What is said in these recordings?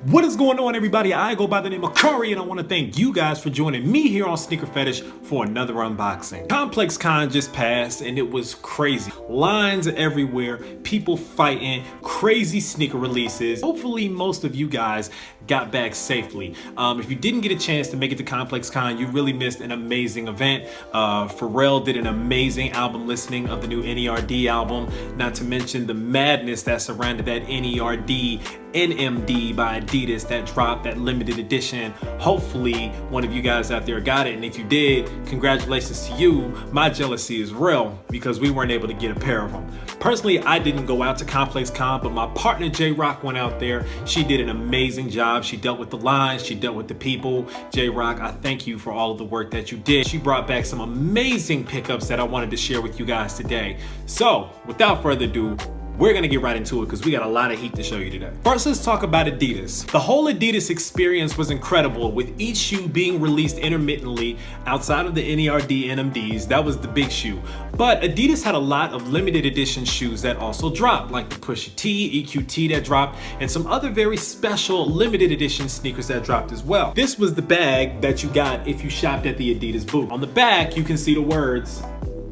What is going on, everybody? I go by the name of Curry, and I want to thank you guys for joining me here on SneakerPhetish for another unboxing. Complexcon just passed, and it was crazy. Lines everywhere, people fighting, crazy sneaker releases. Hopefully, most of you guys got back safely. If you didn't get a chance to make it to Complexcon, you really missed an amazing event. Pharrell did an amazing album listening of the new NERD album, not to mention the madness that surrounded that NERD NMD by Adidas that dropped, that limited edition. Hopefully one of you guys out there got it, and if you did, congratulations to you. My jealousy is real because we weren't able to get a pair of them. Personally, I didn't go out to Complexcon, but my partner J-Rock went out there. She did an amazing job. She dealt with the lines, she dealt with the people. J-Rock, I thank you for all of the work that you did. She brought back some amazing pickups that I wanted to share with you guys today. So without further ado, we're gonna get right into it because we got a lot of heat to show you today. First, let's talk about Adidas. The whole Adidas experience was incredible, with each shoe being released intermittently outside of the NERD NMDs. That was the big shoe. But Adidas had a lot of limited edition shoes that also dropped, like the Pusha T, EQT that dropped, and some other very special limited edition sneakers that dropped as well. This was the bag that you got if you shopped at the Adidas booth. On the back, you can see the words,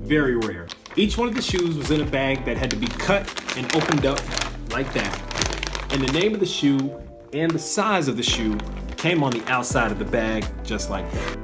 "Very rare." Each one of the shoes was in a bag that had to be cut and opened up like that. And the name of the shoe and the size of the shoe came on the outside of the bag just like that.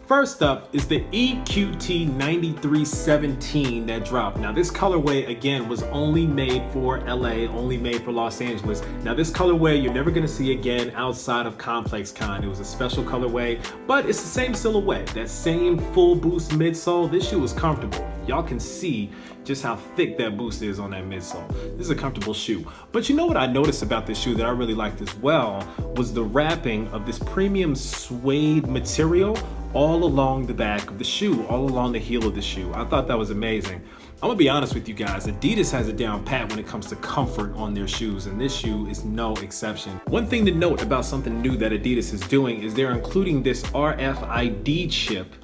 First up is the EQT 9317 that dropped. Now this colorway, again, was only made for LA, only made for Los Angeles. Now this colorway you're never gonna see again outside of Complexcon. It was a special colorway, but it's the same silhouette, that same full boost midsole. This shoe is comfortable. Y'all can see just how thick that boost is on that midsole. This is a comfortable shoe. But you know what I noticed about this shoe that I really liked as well was the wrapping of this premium suede material all along the back of the shoe, all along the heel of the shoe. I thought that was amazing. I'm gonna be honest with you guys, Adidas has it down pat when it comes to comfort on their shoes, and this shoe is no exception. One thing to note about something new that Adidas is doing is they're including this RFID chip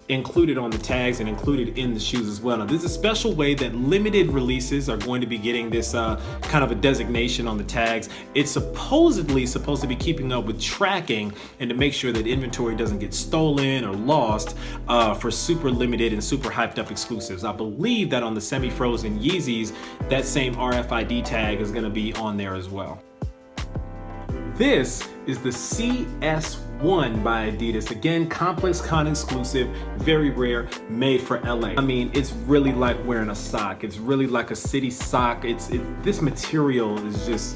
included on the tags and included in the shoes as well. Now this is a special way that limited releases are going to be getting this kind of a designation on the tags. It's supposedly supposed to be keeping up with tracking and to make sure that inventory doesn't get stolen or lost for super limited and super hyped up exclusives. I believe that on the semi-frozen Yeezys, that same RFID tag is gonna be on there as well. This is the CS1 by Adidas. Again, Complexcon exclusive, very rare, made for LA. I mean, it's really like wearing a sock. It's really like a city sock. This material is just,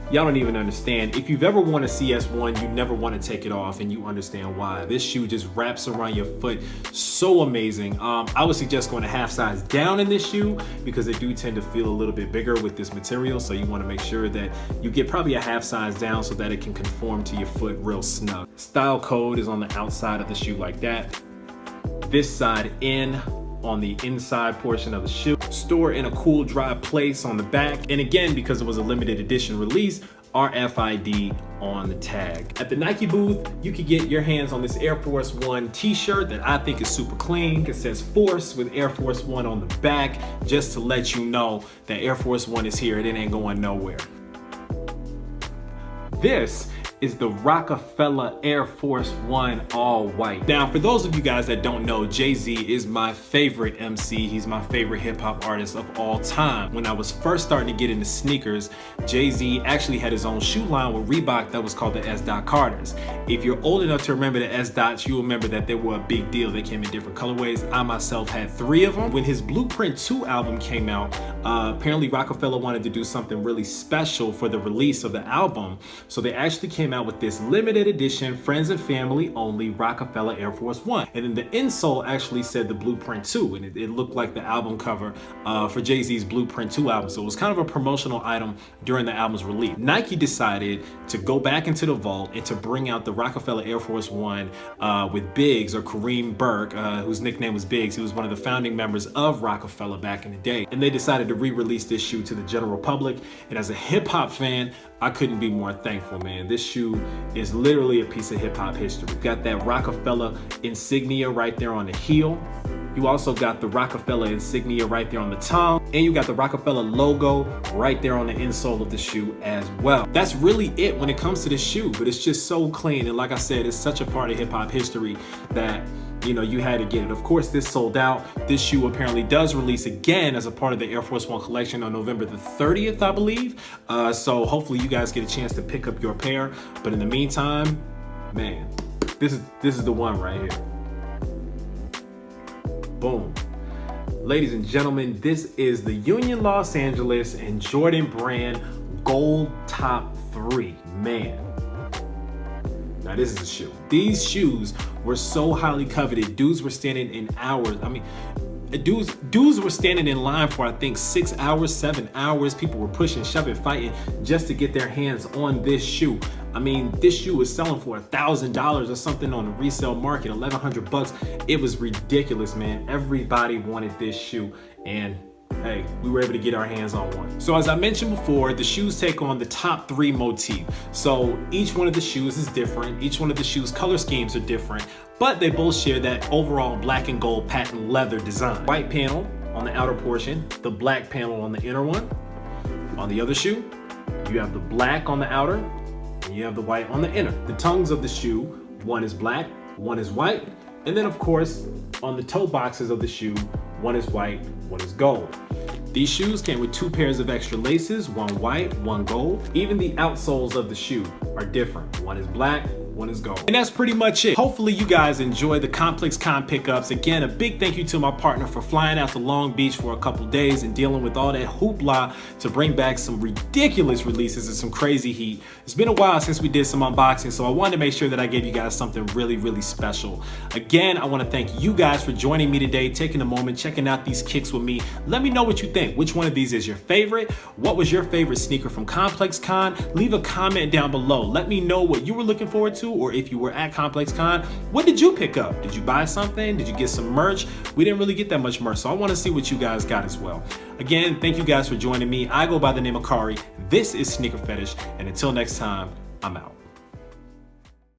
y'all don't even understand. If you've ever worn a CS1, you never want to take it off, and you understand why. This shoe just wraps around your foot so amazing. I would suggest going a half size down in this shoe because they do tend to feel a little bit bigger with this material, so you want to make sure that you get probably a half size down so that it can conform to your foot real snug. Style code is on the outside of the shoe like that. This side in on the inside portion of the shoe. Store in a cool, dry place on the back. And again, because it was a limited edition release, RFID on the tag. At the Nike booth, you can get your hands on this Air Force One t-shirt that I think is super clean. It says Force with Air Force One on the back, just to let you know that Air Force One is here and it ain't going nowhere. This is the Rockefeller Air Force One all white. Now, for those of you guys that don't know, Jay-Z is my favorite MC. He's my favorite hip hop artist of all time. When I was first starting to get into sneakers, Jay-Z actually had his own shoe line with Reebok that was called the S. Carters. If you're old enough to remember the S. Dots, you'll remember that they were a big deal. They came in different colorways. I myself had 3 of them. When his Blueprint 2 album came out, apparently Rockefeller wanted to do something really special for the release of the album. So they actually came out with this limited edition, friends and family only Rockefeller Air Force One. And then the insole actually said the Blueprint 2, and it looked like the album cover for Jay-Z's Blueprint 2 album. So it was kind of a promotional item during the album's release. Nike decided to go back into the vault and to bring out the Rockefeller Air Force One with Biggs, or Kareem Burke, whose nickname was Biggs. He was one of the founding members of Rockefeller back in the day. And they decided to re-release this shoe to the general public. And as a hip hop fan, I couldn't be more thankful, man. This shoe is literally a piece of hip hop history. Got that Rockefeller insignia right there on the heel. You also got the Rockefeller insignia right there on the tongue, and you got the Rockefeller logo right there on the insole of the shoe as well. That's really it when it comes to this shoe, but it's just so clean. And like I said, it's such a part of hip hop history that, you know, you had to get it. Of course, this sold out. This shoe apparently does release again as a part of the Air Force One collection on November the 30th, I believe. So hopefully you guys get a chance to pick up your pair. But in the meantime, man, this is the one right here. Boom. Ladies and gentlemen, this is the Union Los Angeles and Jordan brand gold top 3. Man. Now this is a shoe. These shoes were so highly coveted. Dudes were standing in hours. I mean, dudes were standing in line for, I think, 6 hours, 7 hours. People were pushing, shoving, fighting just to get their hands on this shoe. I mean, this shoe was selling for $1,000 or something on the resale market, 1,100 bucks. It was ridiculous, man. Everybody wanted this shoe, and hey, we were able to get our hands on one. So as I mentioned before, the shoes take on the top 3 motif. So each one of the shoes is different. Each one of the shoes' color schemes are different, but they both share that overall black and gold patent leather design. White panel on the outer portion, the black panel on the inner one. On the other shoe, you have the black on the outer, and you have the white on the inner. The tongues of the shoe, one is black, one is white, and then of course, on the toe boxes of the shoe, one is white, one is gold. These shoes came with 2 pairs of extra laces, one white, one gold. Even the outsoles of the shoe are different. One is black, one is gold. And that's pretty much it. Hopefully you guys enjoy the Complexcon pickups. Again, a big thank you to my partner for flying out to Long Beach for a couple days and dealing with all that hoopla to bring back some ridiculous releases and some crazy heat. It's been a while since we did some unboxing, so I wanted to make sure that I gave you guys something really, really special. Again, I want to thank you guys for joining me today, taking a moment, checking out these kicks with me. Let me know what you think. Which one of these is your favorite? What was your favorite sneaker from Complexcon? Leave a comment down below. Let me know what you were looking forward to, or if you were at Complexcon, what did you pick up? Did you buy something? Did you get some merch? We didn't really get that much merch, so I want to see what you guys got as well. Again, thank you guys for joining me. I go by the name of Kari. This is SneakerPhetish, and until next time, I'm out.